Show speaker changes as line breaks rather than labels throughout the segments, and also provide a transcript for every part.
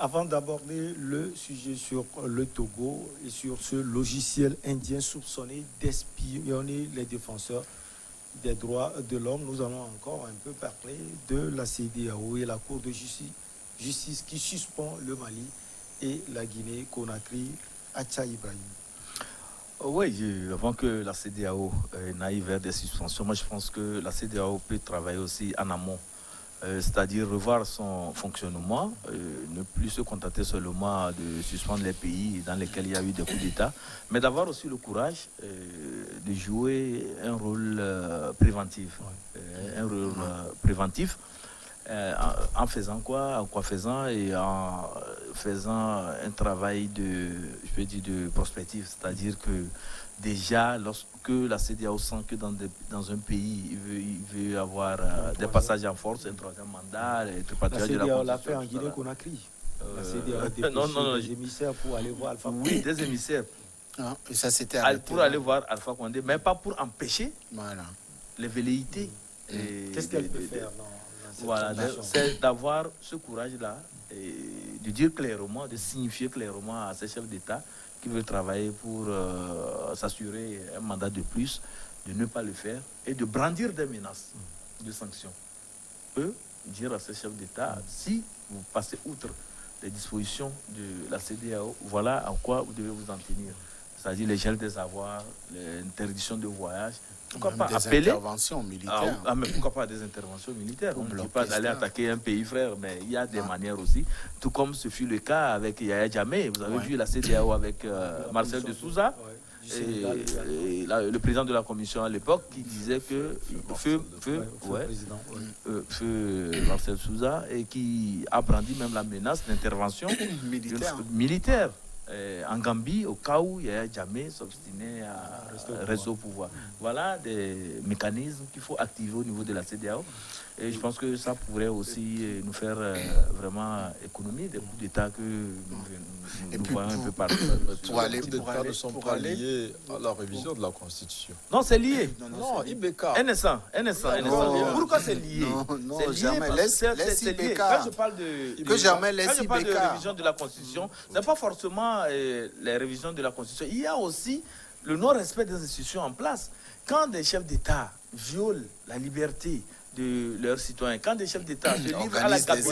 Avant d'aborder le sujet sur le Togo et sur ce logiciel indien soupçonné d'espionner les défenseurs des droits de l'homme, nous allons encore un peu parler de la CEDEAO et la Cour de justice qui suspend le Mali et la Guinée-Conakry. Acha Ibrahim.
Oui, avant que la CEDEAO n'aille vers des suspensions, moi je pense que la CEDEAO peut travailler aussi en amont, c'est-à-dire revoir son fonctionnement, ne plus se contenter seulement de suspendre les pays dans lesquels il y a eu des coups d'État, mais d'avoir aussi le courage de jouer un rôle préventif, en faisant quoi? En quoi faisant et en faisant un travail de prospective, c'est-à-dire que déjà, lorsque la CEDEAO sent que dans un pays, il veut avoir des passages en force, un troisième mandat, les tripatouillages de la
CEDEAO l'a
Constitution.
fait en Guinée-Conakry. La CEDEAO a dépêché des émissaires pour aller voir Alpha Condé.
Oui, des émissaires.
Ah, et ça, c'était
pour aller voir Alpha Condé, mais pas pour empêcher
voilà.
les velléités.
Qu'est-ce qu'elle peut faire dans cette
Voilà,
situation?
c'est d'avoir ce courage-là et de dire clairement, de signifier clairement à ces chefs d'État qui veulent travailler pour s'assurer un mandat de plus, de ne pas le faire et de brandir des menaces de sanctions. Eux, dire à ces chefs d'État, si vous passez outre les dispositions de la CEDEAO, voilà en quoi vous devez vous en tenir. C'est-à-dire les gels des avoirs, l'interdiction de voyage. Pourquoi pas
des
appeler
interventions militaires.
mais pourquoi pas des interventions militaires? On ne dit
bloquer
pas d'aller
ça.
attaquer un pays frère, mais il y a des manières aussi. Tout comme ce fut le cas avec Yahya Jammeh. Vous avez vu la CEDEAO avec Marcel de Souza, et le président de la commission à l'époque, qui disait que feu Marcel Souza, et qui a brandi même la menace d'intervention militaire. En Gambie, au cas où Yahya Jammeh s'obstinait à rester au pouvoir. Voilà des mécanismes qu'il faut activer au niveau de la CEDEAO. Et je pense que ça pourrait aussi nous faire vraiment économie des coups d'État que nous voyons un peu partout.
Pour aller,
Les coups d'État ne sont pas liés à la révision de la Constitution.
Non, c'est lié.
Non, IBK.
Un instant. Pourquoi c'est lié?
Non,
C'est lié
jamais.
parce que
Laisse
c'est lié.
IBK.
Quand je parle de révision de la Constitution, ce n'est pas forcément les révisions de la Constitution. Il y a aussi le non-respect des institutions en place. Quand des chefs d'État violent la liberté de leurs citoyens, quand des chefs d'État se livrent à la gabegie,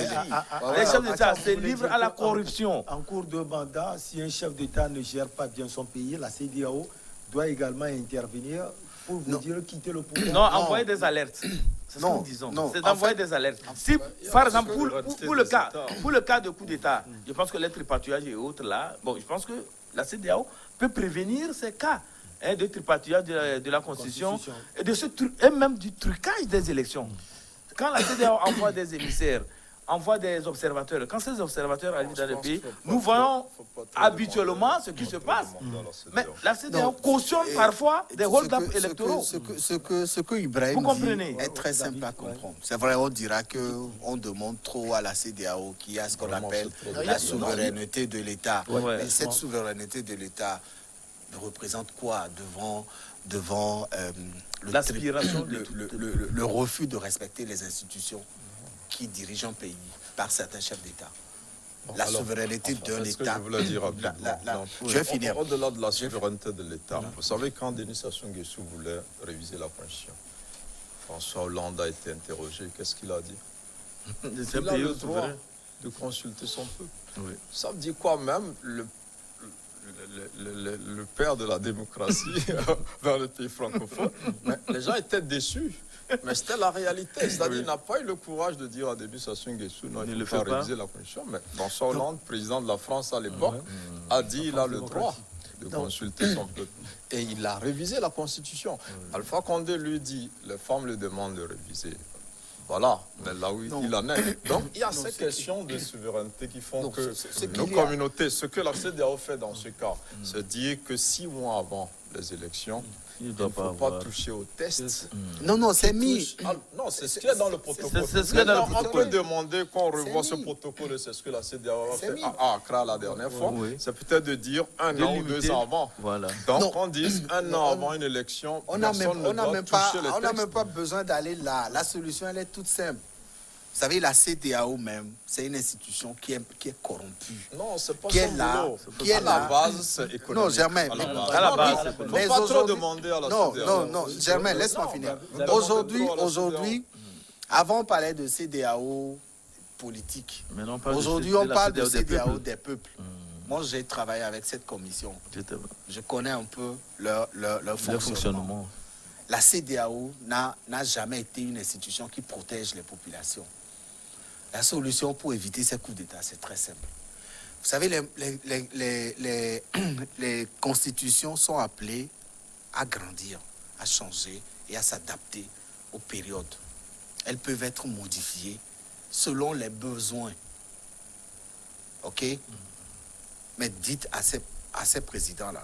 les chefs d'État se livrent à la corruption.
En cours de mandat, si un chef d'État ne gère pas bien son pays, la CEDEAO doit également intervenir pour vous dire quitter le pouvoir.
Non, envoyer des alertes. C'est ce que nous disons. C'est d'envoyer des alertes. Si, par exemple, pour le cas de coup d'État, je pense que les tripatouillages et autres là, je pense que la CEDEAO peut prévenir ces cas de tripatouillage de la Constitution et même du trucage des élections. Quand la CEDEAO envoie des émissaires, envoie des observateurs, quand ces observateurs arrivent dans le pays, nous voyons habituellement ce qui se passe. Mais la CEDEAO cautionne parfois des hold-up électoraux.
Ce que Ibrahim dit est très simple à comprendre. C'est vrai, on dira qu'on demande trop à la CEDEAO qui a ce qu'on appelle la souveraineté de l'État. Mais cette souveraineté de l'État représente quoi devant le refus de respecter les institutions qui dirigent un pays par certains chefs d'État? La souveraineté d'un État.
Je voulais dire
je vais finir.
Au-delà de la souveraineté de l'État, vous savez, quand Denis Sassou Nguesso voulait réviser la Constitution, François Hollande a été interrogé. Qu'est-ce qu'il a dit? Il a le droit de consulter son peuple.
Oui.
Ça veut dire quoi même le père de la démocratie dans le pays francophone? Mais les gens étaient déçus. Mais c'était la réalité. C'est-à-dire qu'il n'a pas eu le courage de dire à Denis Sassou Nguesso non, il ne faut pas réviser la Constitution. Mais François Hollande, président de la France à l'époque, a dit qu'il a le droit de consulter son peuple. Et il a révisé la Constitution. Alpha Condé lui dit, les femmes le demandent de réviser. Voilà, mais là où il en est. Donc, il y a ces questions de souveraineté qui font que nos communautés, ce que la CEDEAO fait dans ce cas, c'est dire que 6 mois avant les élections, il ne faut pas toucher aux tests.
Non, c'est mis.
Non, c'est ce qui est dans le protocole. On peut demander qu'on revoie ce protocole, et c'est ce que la CEDEAO a fait à Accra la dernière fois. C'est peut-être de dire 1 an ou 2 ans avant.
Voilà.
Donc, on dit 1 an avant une élection,
on n'a même pas besoin d'aller là. La solution, elle est toute simple. savez, la CEDEAO même, c'est une institution qui est corrompue.
Non, c'est pas
qui est
son
là,
boulot.
qui est
À la
là.
base, c'est économique.
Non, Germain.
À la base, c'est
Il ne faut pas trop demander à la CEDEAO.
Non, Germain, laisse-moi finir. Aujourd'hui, avant on parlait de CEDEAO politique. Aujourd'hui, on parle de CEDEAO des peuples. Moi, j'ai travaillé avec cette commission. Je connais un peu leur fonctionnement. La CEDEAO n'a jamais été une institution qui protège les populations. La solution pour éviter ces coups d'État, c'est très simple. Vous savez, les constitutions sont appelées à grandir, à changer et à s'adapter aux périodes. Elles peuvent être modifiées selon les besoins. OK? Mais dites à ces présidents-là,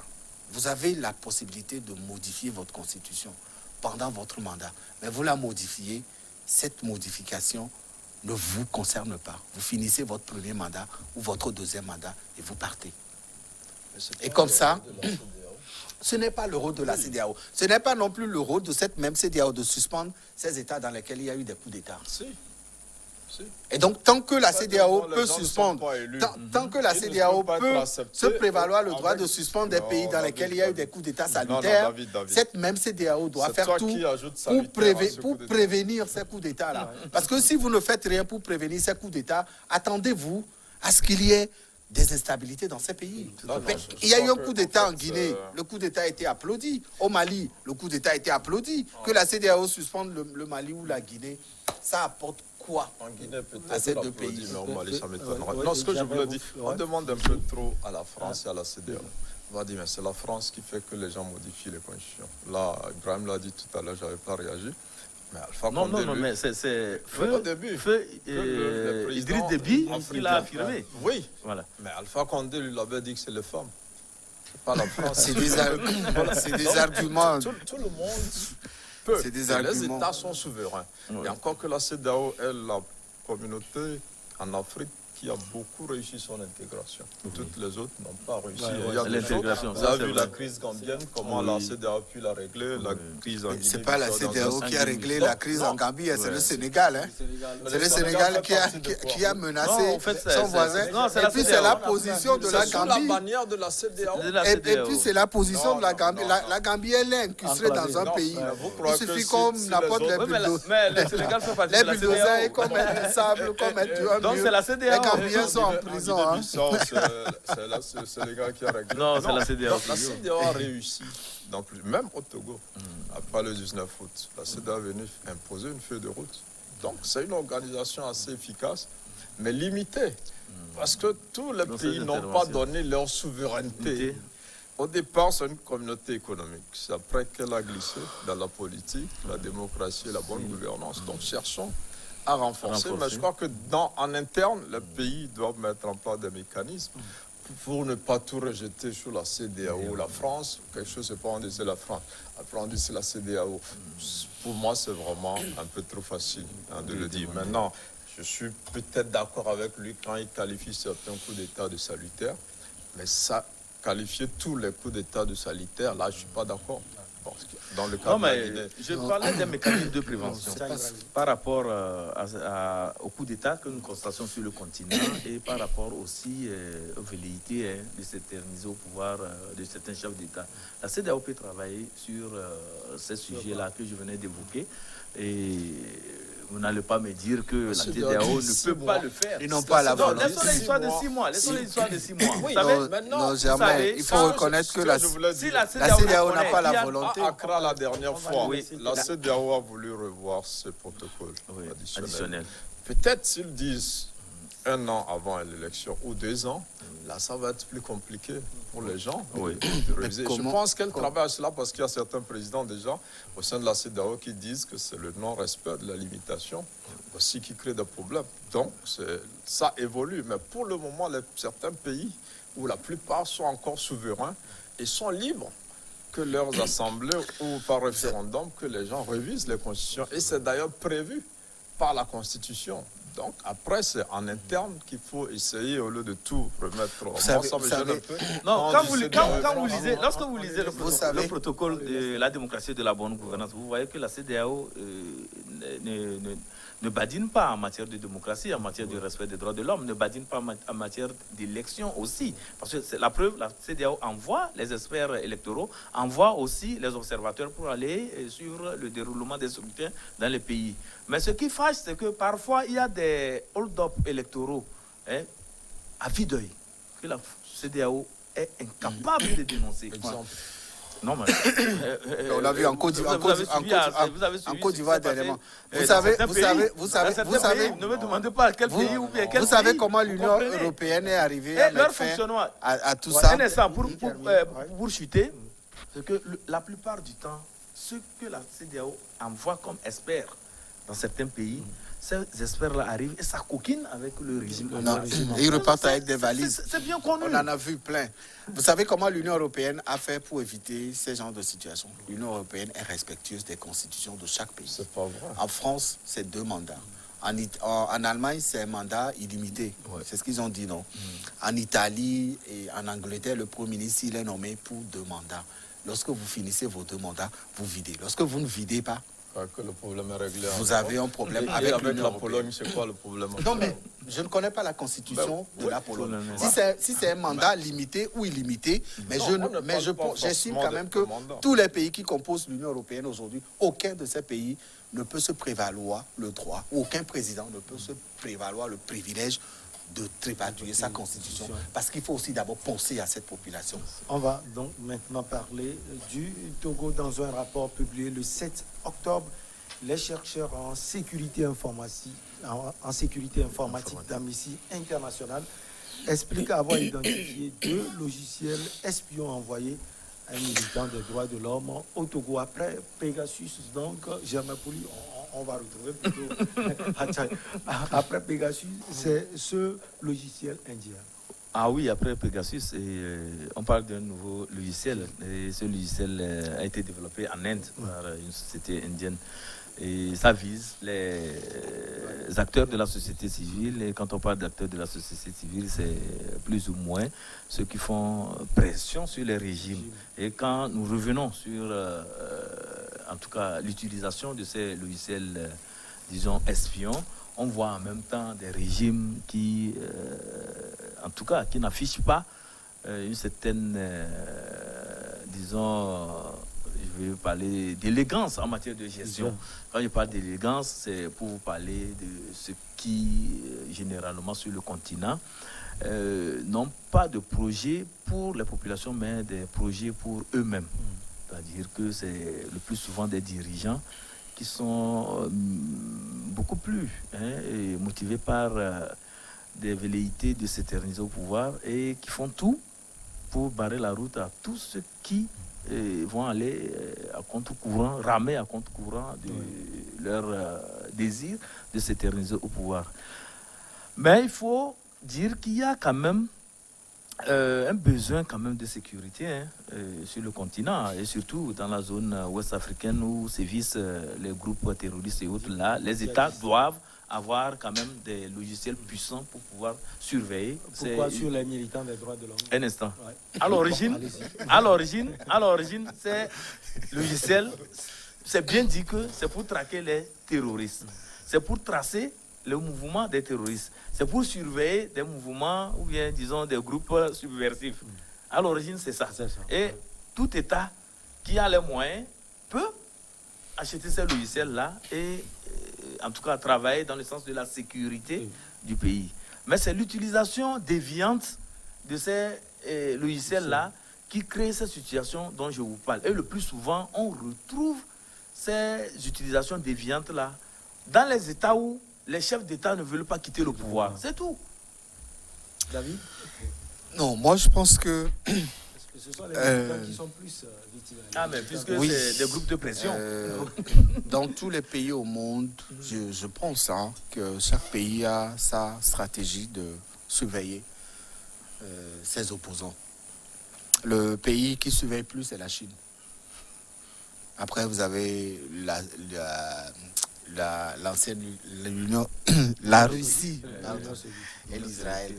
vous avez la possibilité de modifier votre constitution pendant votre mandat. Mais vous la modifiez, cette modification ne vous concerne pas. Vous finissez votre premier mandat ou votre deuxième mandat et vous partez. Et comme ça, ce n'est pas le rôle de la CEDEAO. Ce n'est pas non plus le rôle de cette même CEDEAO de suspendre ces États dans lesquels il y a eu des coups d'État. Et donc, tant que la CEDEAO peut suspendre, tant que la CEDEAO peut se prévaloir le droit de suspendre des pays dans lesquels il y a eu des coups d'État salutaires, cette même CEDEAO doit faire tout pour prévenir ces coups d'État-là. Parce que si vous ne faites rien pour prévenir ces coups d'État, attendez-vous à ce qu'il y ait des instabilités dans ces pays. Il y a eu un coup d'État en Guinée. Le coup d'État a été applaudi. Au Mali, le coup d'État a été applaudi. Que la CEDEAO suspende le Mali ou la Guinée, ça apporte quoi
en Guinée peut-être deux pays, mais au Mali ça m'étonnerait. Non, ce que je voulais dire, on demande un peu trop à la France et à la CEDEAO. On va dire, mais c'est la France qui fait que les gens modifient les constitutions. Là, Ibrahim l'a dit tout à l'heure, je n'avais pas réagi. Mais Alpha Condé,
non, mais c'est Feu Idriss Déby qui l'a affirmé.
Oui, voilà. Mais Alpha Condé lui l'avait dit que c'est les femmes. C'est pas la France.
C'est des arguments.
Tout le monde peut. Les États sont souverains. Et encore que la CEDEAO est la communauté en Afrique qui a beaucoup réussi son intégration. Toutes les autres n'ont pas réussi. Il y a des choses. Vous avez vu la crise gambienne, comment la CEDEAO a pu la régler, la crise en Guinée.
Ce n'est pas la CEDEAO qui a réglé la crise en Gambie, c'est le Sénégal. Hein. C'est le Sénégal qui a menacé son voisin. Et puis c'est la position de la Gambie.
C'est la bannière de la CEDEAO.
Et puis c'est la position de la Gambie. La Gambie, elle est incrustée dans un pays. Il suffit qu'on apporte les bulldozers et qu'on mette du sable, qu'on mette du mur.
Donc c'est la CEDEAO.
Les Gambiens sont en prison.
C'est les gars qui a réglé.
Non, c'est la CEDEAO.
La CEDEAO a réussi. Donc, même au Togo, après le 19 août, la CEDEAO est venue imposer une feuille de route. Donc, c'est une organisation assez efficace, mais limitée. Parce que tous les pays n'ont pas donné leur souveraineté. Au départ, c'est une communauté économique. C'est après qu'elle a glissé dans la politique, la démocratie et la bonne gouvernance. Donc, cherchons à renforcer. Mais je crois que en interne, les pays doivent mettre en place des mécanismes pour ne pas tout rejeter sur la CEDEAO ou la France. Quelque chose, c'est pas on dit c'est la France. Après, on dit c'est la CEDEAO. Pour moi, c'est vraiment un peu trop facile de le dire. Maintenant, je suis peut-être d'accord avec lui quand il qualifie certains coups d'État de salutaires. Mais ça, qualifier tous les coups d'État de salutaires, là, je ne suis pas d'accord. Dans le cas
je parlais des mécanismes de prévention par rapport au coup d'État que nous constatons sur le continent et par rapport aussi aux velléités de s'éterniser au pouvoir de certains chefs d'État. La CEDEAO peut travailler sur ces sujets-là que je venais d'évoquer et vous n'allez pas me dire que la CEDEAO ne peut pas le faire.
Ils n'ont pas la volonté.
Laissons l'histoire de 6 mois. Laissons l'histoire de 6 mois.
Oui, non, Germain, il faut reconnaître que la CEDEAO n'a pas la volonté.
À Accra, la dernière fois, la CEDEAO a voulu revoir ce protocole additionnel. Peut-être s'ils disent 1 an avant l'élection ou 2 ans, là, ça va être plus compliqué pour les gens. Je pense qu'elle travaille à cela parce qu'il y a certains présidents déjà au sein de la CEDEAO qui disent que c'est le non-respect de la limitation aussi qui crée des problèmes. Donc, ça évolue. Mais pour le moment, certains pays où la plupart sont encore souverains et sont libres que leurs assemblées ou par référendum, que les gens révisent les constitutions. Et c'est d'ailleurs prévu par la Constitution. Donc, après, c'est en interne qu'il faut essayer, au lieu de tout remettre en place.
Non, lorsque vous lisez le protocole de la démocratie et de la bonne gouvernance, vous voyez que la CEDEAO ne badine pas en matière de démocratie, en matière de respect des droits de l'homme, ne badine pas en matière d'élection aussi. Parce que c'est la preuve, la CEDEAO envoie les experts électoraux, envoie aussi les observateurs pour aller sur le déroulement des scrutins dans les pays. Mais ce qui fâche, c'est que parfois, il y a des hold-up électoraux à vue d'œil que la CEDEAO est incapable de dénoncer.
Exemple.
Non, mais,
on l'a vu en Côte d'Ivoire dernièrement. Vous savez,
ne me demandez pas quel pays ou bien quel
vous savez comment l'Union européenne est arrivée à tout ça.
Un instant, pour chuter, c'est que la plupart du temps, ce que la CEDEAO envoie comme experts dans certains pays, ces experts-là arrivent et ça coquine avec le régime.
Ils repartent avec des valises.
C'est bien connu.
On en a vu plein. Vous savez comment l'Union européenne a fait pour éviter ce genre de situation? L'Union européenne est respectueuse des constitutions de chaque pays.
C'est pas vrai.
En France, c'est 2 mandats. En Allemagne, c'est un mandat illimité. Ouais. C'est ce qu'ils ont dit, non? En Italie et en Angleterre, le Premier ministre, il est nommé pour 2 mandats. Lorsque vous finissez vos 2 mandats, vous videz. Lorsque vous ne videz pas,
que le problème est réglé.
Vous avez un problème
avec
la
Pologne, c'est quoi le problème?
Non, mais je ne connais pas la constitution de la Pologne. Si c'est un mandat limité ou illimité, mais j'estime quand même que tous les pays qui composent l'Union européenne aujourd'hui, aucun de ces pays ne peut se prévaloir le droit, aucun président ne peut se prévaloir le privilège de trépatouiller sa constitution, parce qu'il faut aussi d'abord penser à cette population.
On va donc maintenant parler du Togo. Dans un rapport publié le 7 octobre, les chercheurs en sécurité informatique d'Amnesty International expliquent avoir identifié 2 logiciels espions envoyés à un militant des droits de l'homme au Togo. Après Pegasus, donc, Germain Pouli, on va retrouver plutôt. Après Pegasus, c'est ce logiciel indien.
Ah oui, après Pegasus, on parle d'un nouveau logiciel. Et ce logiciel a été développé en Inde par une société indienne. Et ça vise les acteurs de la société civile. Et quand on parle d'acteurs de la société civile, c'est plus ou moins ceux qui font pression sur les régimes. Et quand nous revenons sur, en tout cas, l'utilisation de ces logiciels, disons, espions, on voit en même temps des régimes qui, en tout cas, qui n'affichent pas une certaine, disons, je vais parler d'élégance en matière de gestion. Quand je parle d'élégance, c'est pour vous parler de ce qui, généralement sur le continent, n'ont pas de projet pour les populations, mais des projets pour eux-mêmes. C'est-à-dire que c'est le plus souvent des dirigeants qui sont beaucoup plus motivés par des velléités de s'éterniser au pouvoir et qui font tout pour barrer la route à tous ceux qui vont aller à contre-courant, ramer à contre-courant de leur désir de s'éterniser au pouvoir. Mais il faut dire qu'il y a quand même un besoin quand même de sécurité sur le continent et surtout dans la zone ouest africaine où sévissent les groupes terroristes et autres. Là, les États doivent avoir quand même des logiciels puissants pour pouvoir surveiller.
Pourquoi sur les militants des droits de l'homme?
Un instant. Ouais. À l'origine, ces logiciels, c'est bien dit que c'est pour traquer les terroristes. C'est pour tracer le mouvement des terroristes. C'est pour surveiller des mouvements ou bien, disons, des groupes subversifs. À l'origine, c'est ça. Et tout État qui a les moyens peut acheter ces logiciels-là et, en tout cas, travailler dans le sens de la sécurité du pays. Mais c'est l'utilisation déviante de ces logiciels-là qui crée cette situation dont je vous parle. Et le plus souvent, on retrouve ces utilisations déviantes-là dans les États où les chefs d'État ne veulent pas quitter le pouvoir. C'est tout.
David?
Non, moi je pense que...
Ce sont les militants qui sont plus victimes.
Ah, mais puisque c'est des groupes de pression.
Dans tous les pays au monde, je pense que chaque pays a sa stratégie de surveiller ses opposants. Le pays qui surveille plus, c'est la Chine. Après, vous avez l'ancienne Union, la Russie et l'Israël,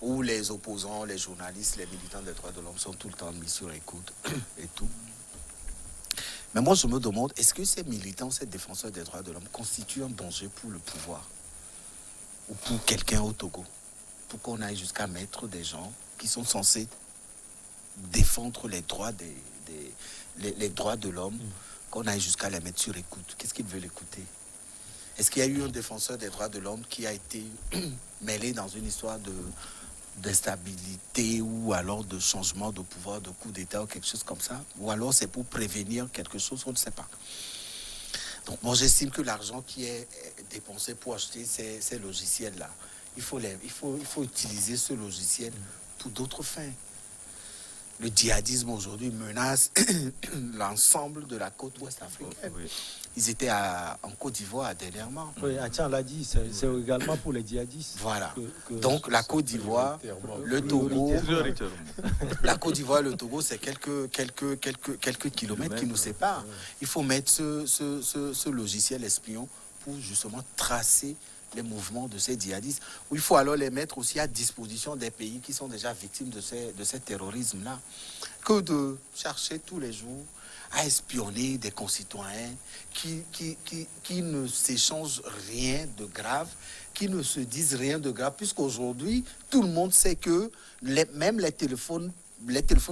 où les opposants, les journalistes, les militants des droits de l'homme sont tout le temps mis sur écoute et tout. Mais moi, je me demande, est-ce que ces militants, ces défenseurs des droits de l'homme constituent un danger pour le pouvoir ou pour quelqu'un au Togo? Pour qu'on aille jusqu'à mettre des gens qui sont censés défendre les droits, les droits de l'homme, qu'on aille jusqu'à les mettre sur écoute. Qu'est-ce qu'ils veulent écouter? Est-ce qu'il y a eu un défenseur des droits de l'homme qui a été mêlé dans une histoire d'instabilité ou alors de changement de pouvoir, de coup d'État ou quelque chose comme ça? Ou alors c'est pour prévenir quelque chose, on ne sait pas. Donc moi j'estime que l'argent qui est dépensé pour acheter ces logiciels-là, il faut utiliser ce logiciel pour d'autres fins. Le djihadisme aujourd'hui menace l'ensemble de la côte ouest africaine. Oui. Ils étaient en Côte d'Ivoire dernièrement.
Oui, Atian l'a dit, c'est également pour les djihadistes.
Voilà. Donc la Côte d'Ivoire, le Togo, la Côte d'Ivoire et le Togo, c'est quelques kilomètres qui nous séparent. Il faut mettre ce logiciel espion pour justement tracer les mouvements de ces djihadistes, où il faut alors les mettre aussi à disposition des pays qui sont déjà victimes de ces terrorismes-là, que de chercher tous les jours à espionner des concitoyens qui ne s'échangent rien de grave, qui ne se disent rien de grave, puisqu'aujourd'hui, tout le monde sait que même les téléphones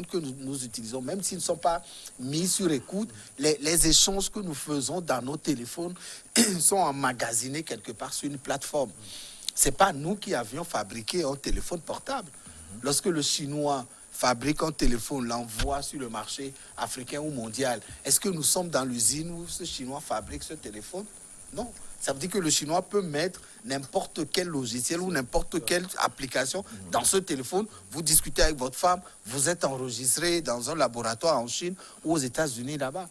que nous utilisons, même s'ils ne sont pas mis sur écoute, les échanges que nous faisons dans nos téléphones sont emmagasinés quelque part sur une plateforme. Ce n'est pas nous qui avions fabriqué un téléphone portable. Lorsque le Chinois fabrique un téléphone, l'envoie sur le marché africain ou mondial, est-ce que nous sommes dans l'usine où ce Chinois fabrique ce téléphone? Non. Ça veut dire que le Chinois peut mettre n'importe quel logiciel ou n'importe quelle application dans ce téléphone. Vous discutez avec votre femme, vous êtes enregistré dans un laboratoire en Chine ou aux États-Unis là-bas.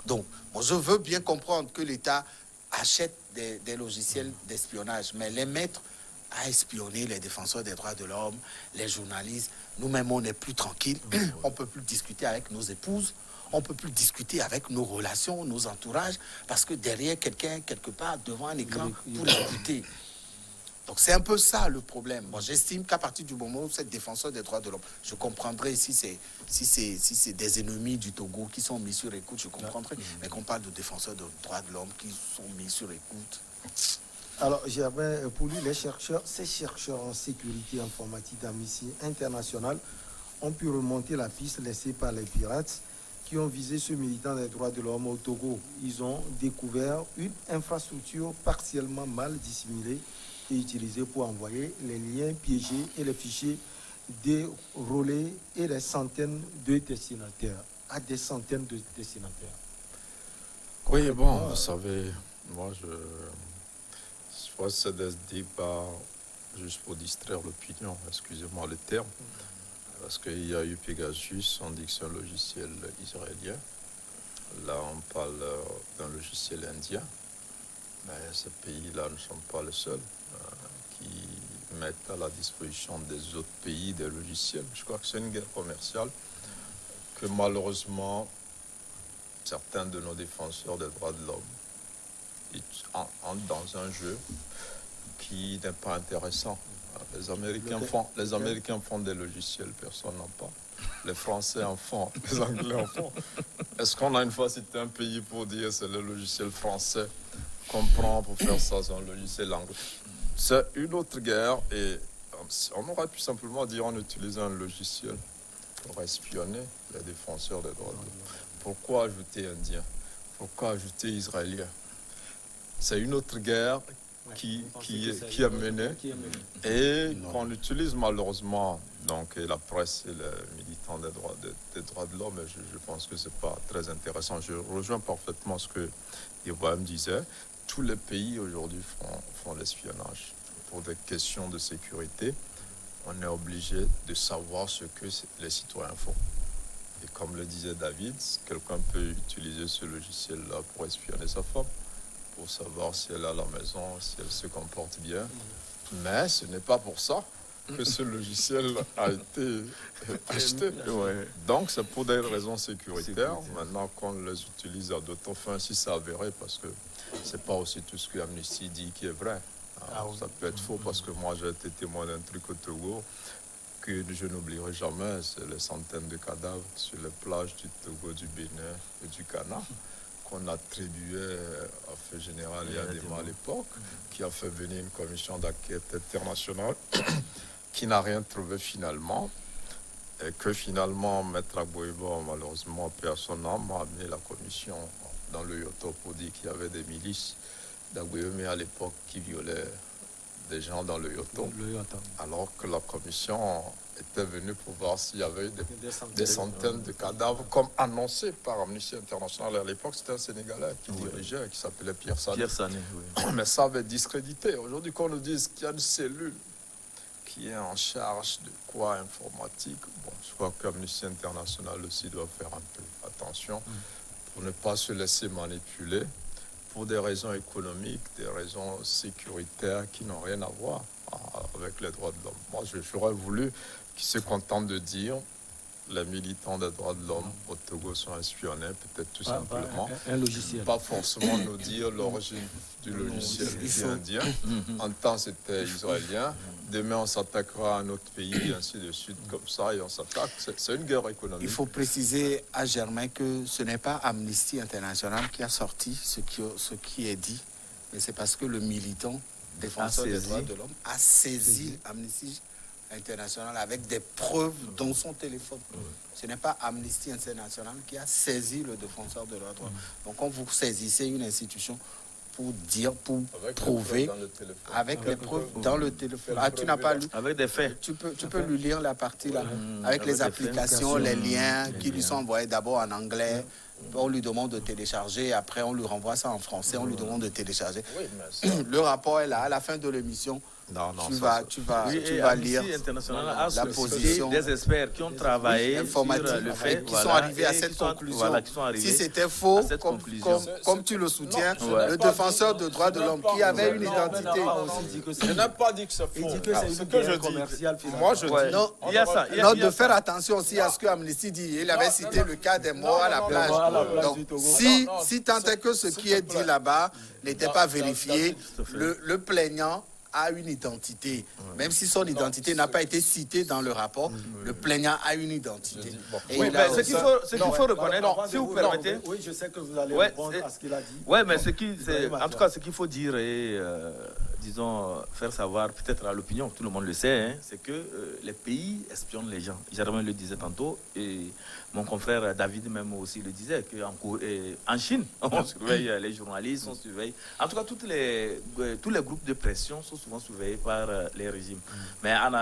Donc, bon, je veux bien comprendre que l'État achète des logiciels d'espionnage, mais les mettre à espionner les défenseurs des droits de l'homme, les journalistes, nous-mêmes on n'est plus tranquille, on ne peut plus discuter avec nos épouses, on ne peut plus discuter avec nos relations, nos entourages, parce que derrière quelqu'un, quelque part, devant un écran, pour l'écouter. Donc c'est un peu ça le problème. Moi j'estime qu'à partir du moment où c'est défenseur des droits de l'homme, je comprendrais si c'est des ennemis du Togo qui sont mis sur écoute, je comprendrais. Mais qu'on parle de défenseurs des droits de l'homme qui sont mis sur écoute.
Alors, j'avais pour lui, ces chercheurs en sécurité informatique d'Amnesty International ont pu remonter la piste laissée par les pirates qui ont visé ce militant des droits de l'homme au Togo. Ils ont découvert une infrastructure partiellement mal dissimulée et utilisée pour envoyer les liens piégés et les fichiers déroulés et des centaines de destinataires, à des centaines de destinataires.
Oui, bon, vous savez, moi je crois que c'est des débats juste pour distraire l'opinion, excusez-moi le terme. Parce qu'il y a eu Pegasus, on dit que c'est un logiciel israélien. Là, on parle d'un logiciel indien. Mais ces pays-là ne sont pas les seuls qui mettent à la disposition des autres pays des logiciels. Je crois que c'est une guerre commerciale que malheureusement, certains de nos défenseurs des droits de l'homme entrent dans un jeu qui n'est pas intéressant. Les Américains font des logiciels, personne n'en parle. Les Français en font, les Anglais en font. Est-ce qu'on a une fois cité un pays pour dire c'est le logiciel français qu'on prend pour faire ça, c'est un logiciel anglais? C'est une autre guerre et on aurait pu simplement dire on utilise un logiciel pour espionner les défenseurs des droits de l'homme. Pourquoi ajouter indien? Pourquoi ajouter israélien? C'est une autre guerre qui a mené et qu'on utilise malheureusement, donc et la presse et les militants des droits de l'homme, je pense que c'est pas très intéressant. Je rejoins parfaitement ce que Ibrahim disait. Tous les pays aujourd'hui font l'espionnage. Pour des questions de sécurité, on est obligé de savoir ce que les citoyens font. Et comme le disait David, quelqu'un peut utiliser ce logiciel-là pour espionner sa femme, pour savoir si elle est à la maison, si elle se comporte bien. Mais ce n'est pas pour ça que ce logiciel a été acheté. Ouais. Donc, c'est pour des raisons sécuritaires. Maintenant qu'on les utilise à d'autres fins, si c'est avéré, parce que c'est pas aussi tout ce que Amnesty dit qui est vrai. Ça peut être faux, parce que moi, j'ai été témoin d'un truc au Togo. que je n'oublierai jamais, c'est les centaines de cadavres sur les plages du Togo, du Bénin et du Ghana qu'on attribuait à Feu Général Yadema à l'époque, qui a fait venir une commission d'enquête internationale qui n'a rien trouvé finalement, et que finalement Maître Agboeba, malheureusement, perd son âme, a amené la commission dans le Yoto pour dire qu'il y avait des milices d'Agboeba à l'époque qui violaient des gens dans le Yoto, alors que la commission était venue pour voir s'il y avait eu des centaines de cadavres, comme annoncé par Amnesty International. À l'époque, c'était un Sénégalais qui dirigeait, qui s'appelait Pierre Sané. Mais ça avait discrédité. Aujourd'hui, qu'on nous dise qu'il y a une cellule qui est en charge de quoi informatique, bon, je crois qu'Amnesty International aussi doit faire un peu attention pour ne pas se laisser manipuler pour des raisons économiques, des raisons sécuritaires qui n'ont rien à voir avec les droits de l'homme. Moi, j'aurais voulu qu'ils se contentent de dire les militants des droits de l'homme au Togo sont espionnés, peut-être tout simplement.
Un logiciel.
Pas forcément nous dire l'origine du logiciel indien. En temps, c'était israélien. Demain, on s'attaquera à un autre pays, et ainsi de suite, comme ça, et on s'attaque. C'est une guerre économique.
Il faut préciser à Germain que ce n'est pas Amnesty International qui a sorti ce qui est dit, mais c'est parce que le militant défenseur des droits de l'homme a saisi Amnesty International avec des preuves dans son téléphone. Ce n'est pas Amnesty International qui a saisi le défenseur des droits de l'homme. Donc quand vous saisissez une institution pour dire, pour prouver, avec les preuves dans le téléphone. Ah, tu n'as pas lu?
Avec des faits.
Tu peux lui lire la partie là, avec les applications, les liens qui lui sont envoyés d'abord en anglais. On lui demande de télécharger, après on lui renvoie ça en français, on lui demande de télécharger. Le rapport est là, à la fin de l'émission. Tu vas lire
la position
des
experts qui ont travaillé sur le fait,
qui sont arrivés à cette conclusion. Si c'était faux, comme tu le soutiens, le défenseur de droits de l'homme qui avait une identité.
Je n'ai pas dit que c'est faux. Ce que je dis, moi je dis.
Non, de faire attention aussi à ce que Amnesty dit. Il avait cité le cas des morts à la plage. Donc, si tant est que ce qui est dit là-bas n'était pas vérifié, le plaignant a une identité. Même si son identité n'a pas été citée dans le rapport, le plaignant a une identité.
Oui, mais ce qu'il faut reconnaître, si vous permettez.
Oui, je sais que vous allez répondre à ce qu'il a dit.
Oui, mais en tout cas, ce qu'il faut dire et, disons, faire savoir peut-être à l'opinion, tout le monde le sait, c'est que les pays espionnent les gens. Germain le disait tantôt, et mon confrère David même aussi le disait, qu'en Chine, on surveille les journalistes, on surveille... En tout cas, tous les groupes de pression sont souvent surveillés par les régimes. Mais en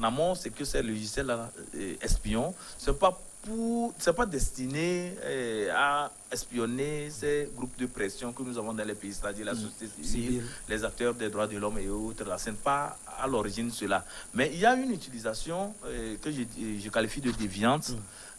amont, c'est que ces logiciels espions, c'est pas destiné à espionner ces groupes de pression que nous avons dans les pays, c'est-à-dire la société civile, les acteurs des droits de l'homme et autres. Ce n'est pas à l'origine cela. Mais il y a une utilisation que je qualifie de déviante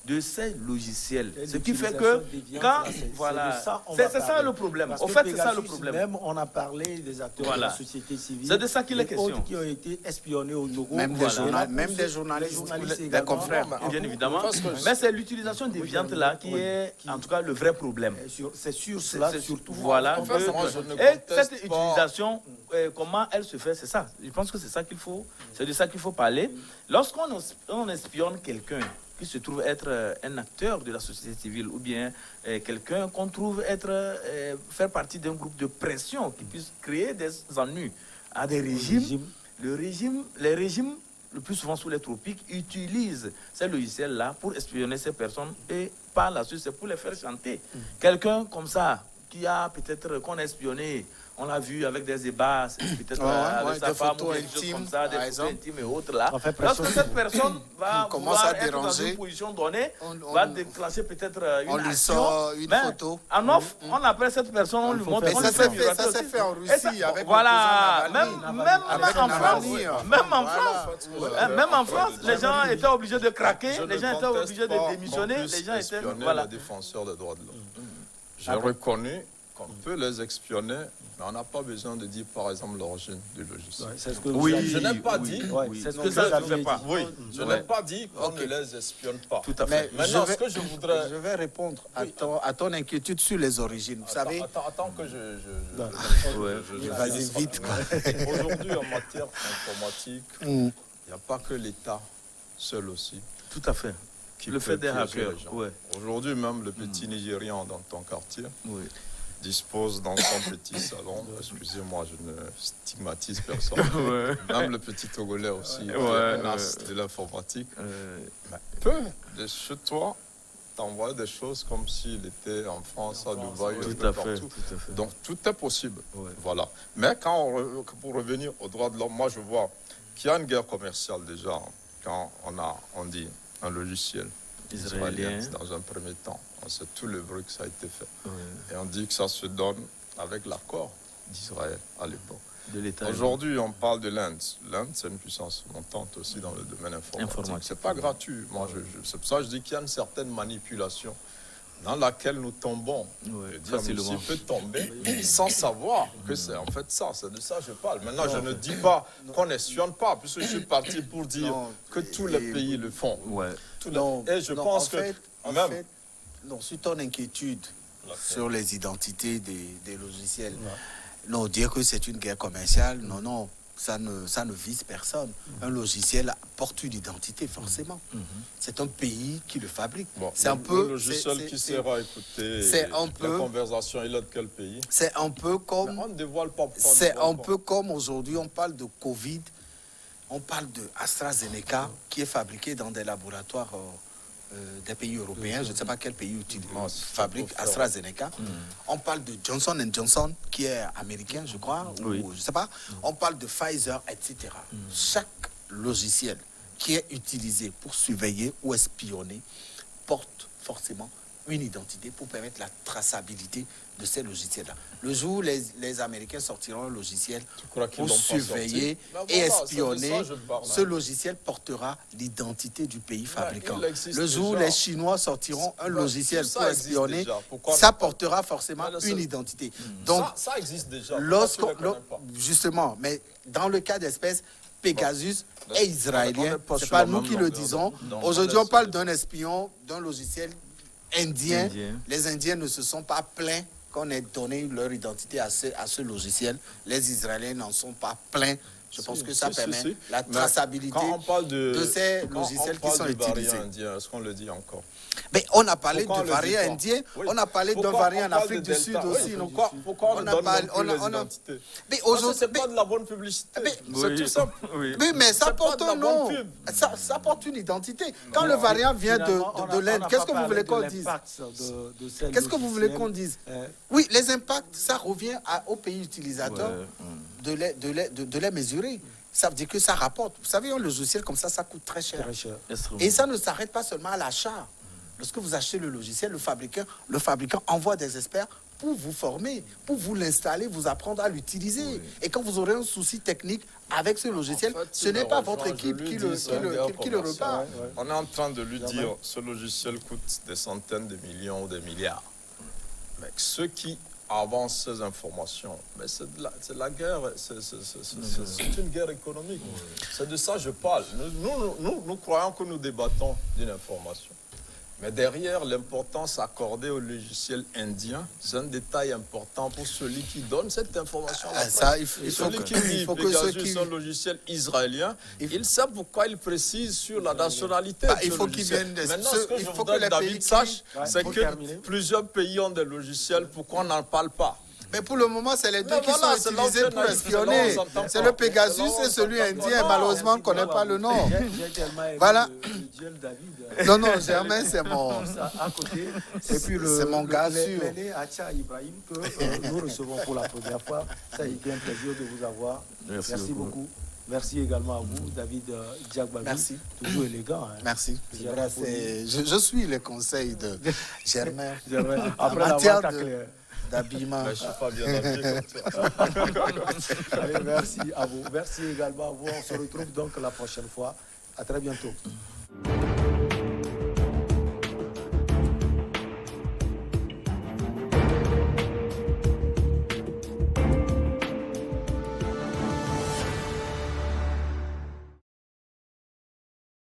de ces logiciels. Ce qui fait que quand... Voilà, c'est ça le problème. En fait, c'est ça le problème.
Même on a parlé des acteurs de la société civile.
C'est de ça qu'il est question.
Qui ont été espionnés au Togo.
Même des journalistes, des confrères.
Bien évidemment. Mais c'est l'utilisation déviante là qui est, en tout cas, le vrai problème.
C'est sur cela surtout.
Voilà. Et cette utilisation, comment elle se fait, c'est ça. Je pense que c'est ça qu'il faut, c'est de ça qu'il faut parler. Lorsqu'on espionne quelqu'un qui se trouve être un acteur de la société civile ou bien quelqu'un qu'on trouve faire partie d'un groupe de pression qui puisse créer des ennuis à des régimes. Les régimes, le plus souvent sous les tropiques, utilisent ces logiciels-là pour espionner ces personnes et par la suite, c'est pour les faire chanter. Quelqu'un comme ça, qui a peut-être qu'on a espionné, on l'a vu avec des ébats, peut-être avec sa femme ou des choses comme ça, des photos intimes et autres là. Lorsque cette personne va
commencer à déranger,
dans une position donnée, va déclencher peut-être une
lui
action.
Sort une photo.
En off, on appelle cette personne, on lui montre.
Ça s'est fait en Russie avec
voilà, même en France, les gens étaient obligés de craquer, les gens étaient obligés de démissionner, les gens étaient
les défenseurs des droits de l'homme. J'ai reconnu qu'on peut les espionner, mais on n'a pas besoin de dire, par exemple, l'origine du logiciel.
Oui,
je n'ai pas dit.
C'est ce que ça ne fait pas.
Oui, je n'ai pas dit qu'on ne les espionne pas.
Tout à fait.
Maintenant, ce que je voudrais... Je vais répondre à ton inquiétude sur les origines. Vous savez...
Attends que
Vas-y vite.
Aujourd'hui, en matière informatique, il n'y a pas que l'État seul aussi.
Tout à fait. Le fait des hackers. Ouais.
Aujourd'hui, même le petit Nigérian dans ton quartier dispose dans son petit salon, excusez-moi, je ne stigmatise personne, même le petit Togolais aussi, de l'informatique, peut, de chez toi, t'envoyer des choses comme s'il était en France, à Dubaï, partout. Donc tout est possible. Voilà. Mais pour revenir aux droits de l'homme, moi je vois qu'il y a une guerre commerciale déjà quand on dit un logiciel israélien dans un premier temps. On sait tout le bruit que ça a été fait. Et on dit que ça se donne avec l'accord d'Israël à l'époque. Aujourd'hui, on parle de l'Inde. L'Inde, c'est une puissance montante aussi dans le domaine informatique. C'est pas gratuit. Moi, c'est pour ça que je dis qu'il y a une certaine manipulation dans laquelle nous tombons. Facilement. Peut tomber sans savoir que c'est en fait ça. C'est de ça que je parle. Maintenant, je ne dis pas qu'on n'espionne pas, puisque je suis parti pour dire que tous les pays le font. Et je pense que...
sur ton inquiétude sur les identités des logiciels, non, dire que c'est une guerre commerciale, non, ça ne vise personne. Un logiciel porte une identité, forcément. C'est un pays qui le fabrique. C'est un peu...
Le logiciel qui sera écouté, la conversation, il est de quel pays?
C'est un peu comme...
On ne dévoile pas.
C'est un peu comme aujourd'hui, on parle de Covid, on parle de AstraZeneca, qui est fabriqué dans des laboratoires... des pays européens, je ne sais pas quel pays fabrique AstraZeneca. On parle de Johnson & Johnson, qui est américain, je crois, ou je ne sais pas. On parle de Pfizer, etc. Chaque logiciel qui est utilisé pour surveiller ou espionner porte forcément une identité pour permettre la traçabilité de ces logiciels-là. Le jour où les Américains sortiront un logiciel pour surveiller et espionner, ce logiciel portera l'identité du pays fabricant. Le jour où les Chinois sortiront un logiciel pour espionner, ça portera forcément une identité. Donc,
ça existe déjà.
Justement, mais dans le cas d'espèce, Pegasus est israélien. Ce n'est pas nous qui le disons. Aujourd'hui, on parle d'un espion, d'un logiciel indien. Les Indiens ne se sont pas plaints qu'on ait donné leur identité à ce logiciel. Les Israéliens n'en sont pas plaints. Je pense que ça permet la traçabilité de ces logiciels qui sont utilisés.
Est-ce qu'on le dit encore?
Mais on a parlé de variant indien, on a parlé d'un variant en Afrique du Sud aussi.
Pourquoi on ne donne plus les identités? Mais aujourd'hui, c'est pas de la bonne publicité. C'est tout simple.
Oui, mais ça porte un nom. Ça porte une identité. Quand le variant vient de l'Inde, qu'est-ce que vous voulez qu'on dise? Qu'est-ce que vous voulez qu'on dise? Oui, les impacts, ça revient au pays utilisateur de les mesurer. Ça veut dire que ça rapporte. Vous savez, un logiciel comme ça coûte très cher. Et ça ne s'arrête pas seulement à l'achat. Lorsque vous achetez le logiciel, le fabricant envoie des experts pour vous former, pour vous l'installer, vous apprendre à l'utiliser. Et quand vous aurez un souci technique avec ce logiciel, ce n'est pas votre équipe qui le repart.
On est en train de lui dire, ce logiciel coûte des centaines de millions ou des milliards. Mais ceux qui avancent ces informations, mais c'est la guerre, c'est une guerre économique. C'est de ça que je parle. Nous croyons que nous débattons d'une information. Mais derrière, l'importance accordée au logiciel indien, c'est un détail important pour celui qui donne cette information. Celui qui dit Pegasus, un logiciel israélien, il sait pourquoi il précise sur la nationalité.
Il faut qu'il vienne.
Maintenant, ce que je voudrais que David sache, c'est que plusieurs pays ont des logiciels. Pourquoi on n'en parle pas?
Mais pour le moment, c'est les deux qui sont utilisés pour espionner. C'est le Pegasus et celui indien. Malheureusement, on ne connaît pas le nom. Voilà. Non, Germain, c'est mon...
À côté. Et puis c'est mon gars sûr. L'aîné Acha Ibrahim que nous recevons pour la première fois. Ça a été un plaisir de vous avoir. Merci beaucoup. Merci également à vous, David Diakbabi.
Merci.
Toujours élégant. Hein.
Merci. Je suis les conseils de Germain.
Après l'avoir taclé.
D'habillement.
Je ne suis pas bien habillé comme ça.
Allez, merci à vous. Merci également à vous. On se retrouve donc la prochaine fois. À très bientôt.